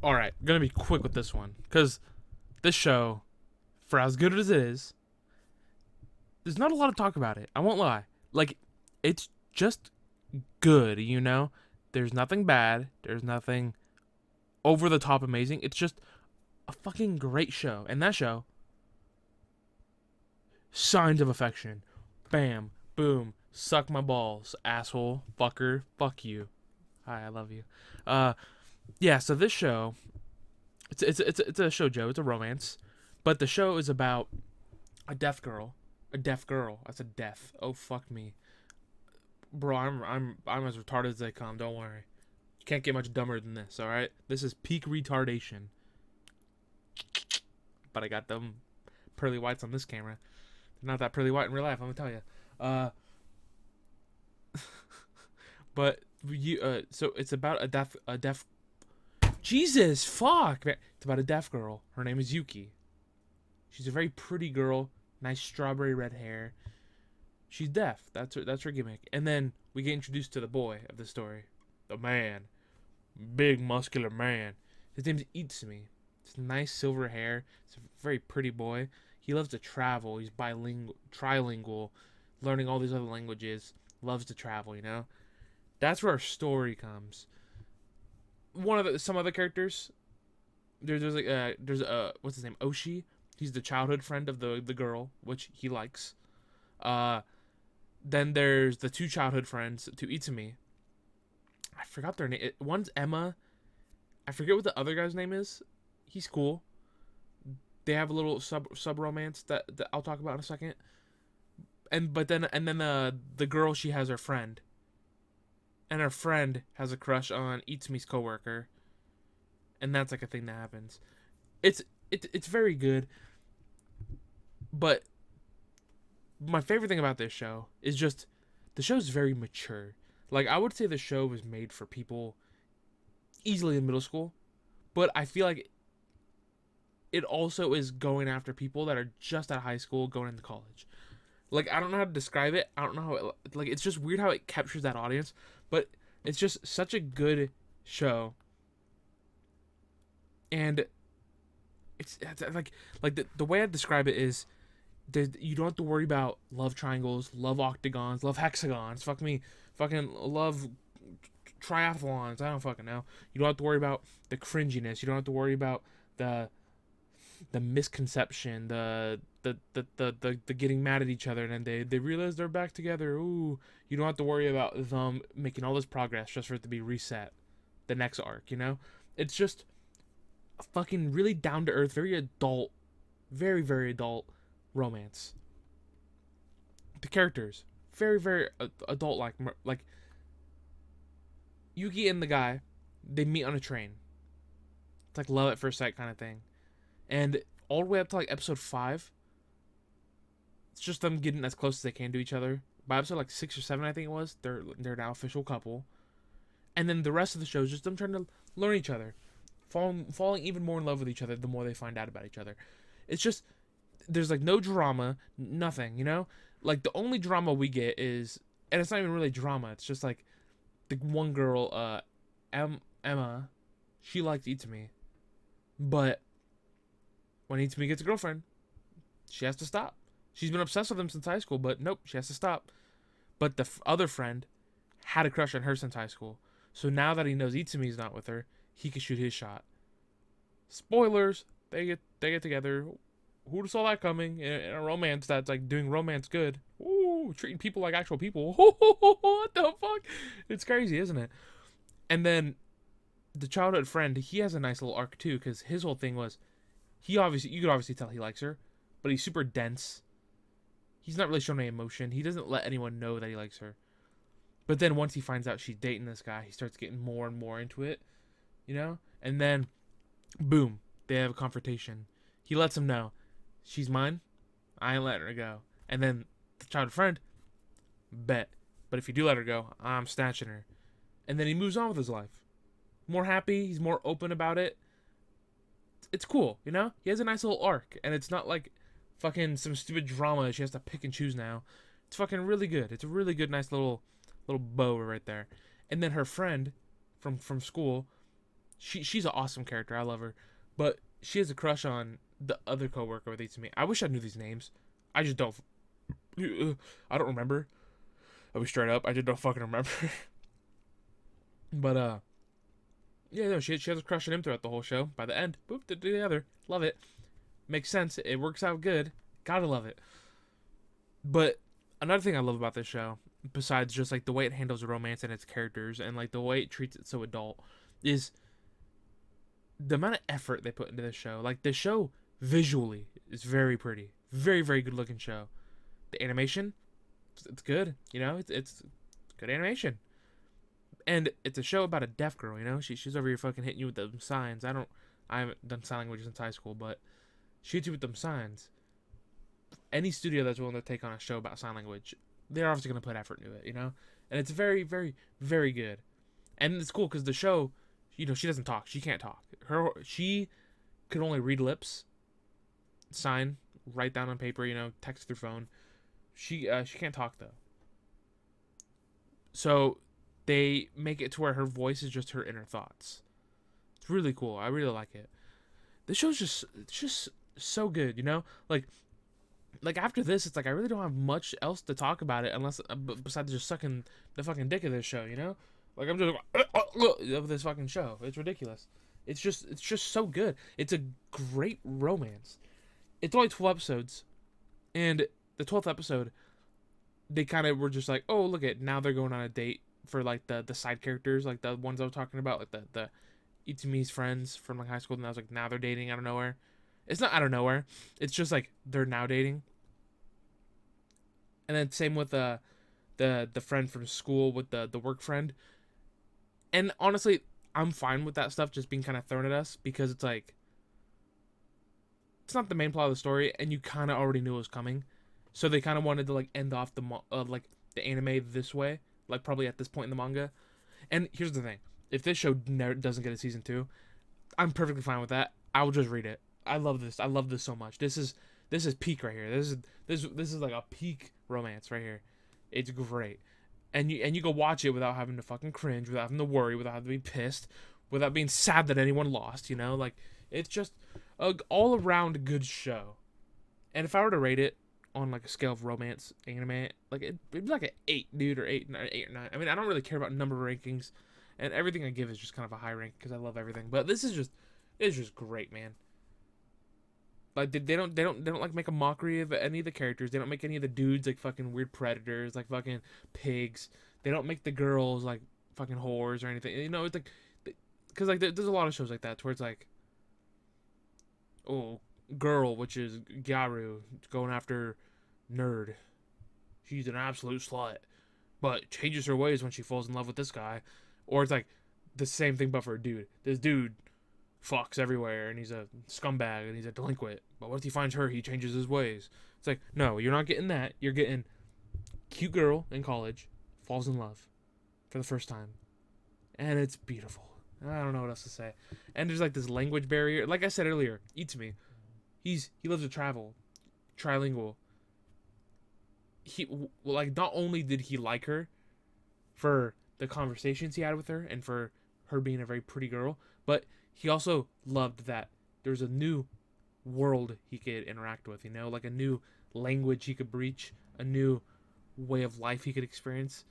All right, gonna be quick with this one because this show, for as good as it is, there's not a lot of talk about it. I won't lie. Like, it's just good, you know? There's nothing bad. There's nothing over the top amazing. It's just a fucking great show. And that show, Signs of Affection. Bam, boom, suck my balls, asshole, fucker, fuck you. Hi, I love you. Uh, yeah. So this show, it's a show, Joe. It's a romance, but the show is about a deaf girl. A deaf girl. That's a deaf. Oh fuck me, bro. I'm as retarded as they come. Don't worry. You can't get much dumber than this. All right. This is peak retardation. But I got them pearly whites on this camera. They're not that pearly white in real life. I'm gonna tell you. But you. So it's about a deaf. Jesus fuck. Man. It's about a deaf girl. Her name is Yuki. She's a very pretty girl. Nice strawberry red hair. She's deaf. That's her gimmick. And then we get introduced to the boy of the story, the man, big muscular man. His name's Itsumi. It's nice silver hair. It's a very pretty boy. He loves to travel. He's bilingual, trilingual, learning all these other languages. Loves to travel. You know, that's where our story comes. Some other characters. There's what's his name, Oshi. He's the childhood friend of the girl, which he likes. Then there's the two childhood friends to Itsumi. I forgot their name. One's Emma. I forget what the other guy's name is. He's cool. They have a little sub romance that I'll talk about in a second. And then the girl, she has her friend. And her friend has a crush on Itsumi's coworker. And that's like a thing that happens. It's very good. But my favorite thing about this show is just the show's very mature. Like, I would say the show was made for people easily in middle school, but I feel like it also is going after people that are just at high school going into college. Like, I don't know how to describe it. I don't know how it, like, it's just weird how it captures that audience, but it's just such a good show. And it's like the way I describe it is you don't have to worry about love triangles, love octagons, love hexagons. Fuck me, fucking love triathlons. I don't fucking know. You don't have to worry about the cringiness. You don't have to worry about the misconception, the getting mad at each other, and then they realize they're back together. Ooh, you don't have to worry about them making all this progress just for it to be reset the next arc. You know, it's just a fucking really down to earth, very adult, very very adult romance. The characters very very adult, like Yuki and the guy, they meet on a train. It's like love at first sight kind of thing, and all the way up to like episode 5, it's just them getting as close as they can to each other. By episode like 6 or 7, I think it was, they're now official couple, and then the rest of the show is just them trying to learn each other, falling even more in love with each other the more they find out about each other. It's just there's like no drama, nothing, you know? Like the only drama we get is, and it's not even really drama, it's just like the one girl, Emma, she likes Itsumi, but when Itsumi gets a girlfriend, she has to stop. She's been obsessed with him since high school, but nope, she has to stop. But the other friend had a crush on her since high school, so now that he knows Itsumi's not with her, he can shoot his shot. Spoilers, they get together. Who'd have saw that coming in a romance that's like doing romance good? Ooh, treating people like actual people. What the fuck? It's crazy, isn't it? And then the childhood friend, he has a nice little arc too, because his whole thing was, you could obviously tell he likes her, but he's super dense. He's not really showing any emotion. He doesn't let anyone know that he likes her. But then once he finds out she's dating this guy, he starts getting more and more into it, you know? And then, boom, they have a confrontation. He lets him know, she's mine, I ain't letting her go. And then the childhood friend, bet. But if you do let her go, I'm snatching her. And then he moves on with his life. More happy, he's more open about it. It's cool, you know? He has a nice little arc, and it's not like fucking some stupid drama she has to pick and choose now. It's fucking really good. It's a really good, nice little bow right there. And then her friend from school, she's an awesome character. I love her, but she has a crush on the other coworker with Itsume. I wish I knew these names. I just don't. I don't remember. I'll be straight up. I just don't fucking remember. But yeah, no, she has a crush on him throughout the whole show. By the end, boop, they're together. Love it. Makes sense. It works out good. Gotta love it. But another thing I love about this show, besides just like the way it handles romance and its characters and like the way it treats it so adult, is the amount of effort they put into this show. Like the show visually is very pretty, very very good looking show. The animation, it's good. You know, it's good animation. And it's a show about a deaf girl. You know, she's over here fucking hitting you with them signs. I haven't done sign language since high school, but she hits you with them signs. Any studio that's willing to take on a show about sign language, they're obviously going to put effort into it, you know? And it's very, very, very good. And it's cool because the show, you know, she doesn't talk. She can't talk. She could only read lips, sign, write down on paper, you know, text through phone. She can't talk, though. So they make it to where her voice is just her inner thoughts. It's really cool. I really like it. This show's just so good, you know? Like after this, it's like I really don't have much else to talk about it unless besides just sucking the fucking dick of this show, you know? Like I'm just of this fucking show. It's ridiculous. It's just so good. It's a great romance. It's only 12 episodes, and the 12th episode, they kind of were just like, oh look at now they're going on a date for like the side characters, like the ones I was talking about, like the Itsumi's friends from like high school, and I was like now they're dating out of nowhere. It's not out of nowhere. It's just like they're now dating. And then same with the friend from school with the work friend. And honestly, I'm fine with that stuff just being kind of thrown at us because it's like it's not the main plot of the story, and you kind of already knew it was coming. So they kind of wanted to like end off the like the anime this way, like probably at this point in the manga. And here's the thing: if this show never doesn't get a season 2, I'm perfectly fine with that. I will just read it. I love this. I love this so much. This is peak right here. This is like a peak romance right here. It's great. And you go watch it without having to fucking cringe, without having to worry, without having to be pissed, without being sad that anyone lost, you know? Like it's just a all around good show. And if I were to rate it on like a scale of romance anime, like it'd be like an 8, dude, or 8 or 9. I mean, I don't really care about number rankings, and everything I give is just kind of a high rank because I love everything. But this is just great, man. Like they don't like make a mockery of any of the characters. They don't make any of the dudes like fucking weird predators, like fucking pigs. They don't make the girls like fucking whores or anything. You know, it's like because like there's a lot of shows like that where it's like, oh, girl, which is Gyaru, going after nerd. She's an absolute slut, but changes her ways when she falls in love with this guy. Or it's like the same thing but for a dude. This dude fucks everywhere and he's a scumbag and he's a delinquent, but once he finds her he changes his ways. It's like, no, you're not getting that. You're getting cute girl in college falls in love for the first time, and it's beautiful. I don't know what else to say. And there's like this language barrier, like I said earlier. Itsumi, he loves to travel, trilingual. He like not only did he like her for the conversations he had with her and for her being a very pretty girl, but he also loved that there's a new world he could interact with, you know, like a new language he could breach, a new way of life he could experience.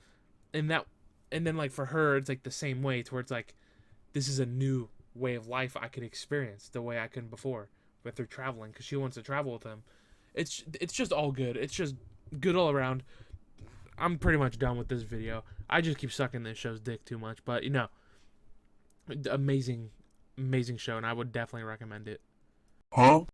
And then like for her, it's like the same way to where it's like, this is a new way of life I could experience the way I couldn't before with her traveling, because she wants to travel with him. It's just all good. It's just good all around. I'm pretty much done with this video. I just keep sucking this show's dick too much, but you know, amazing show, and I would definitely recommend it. Huh?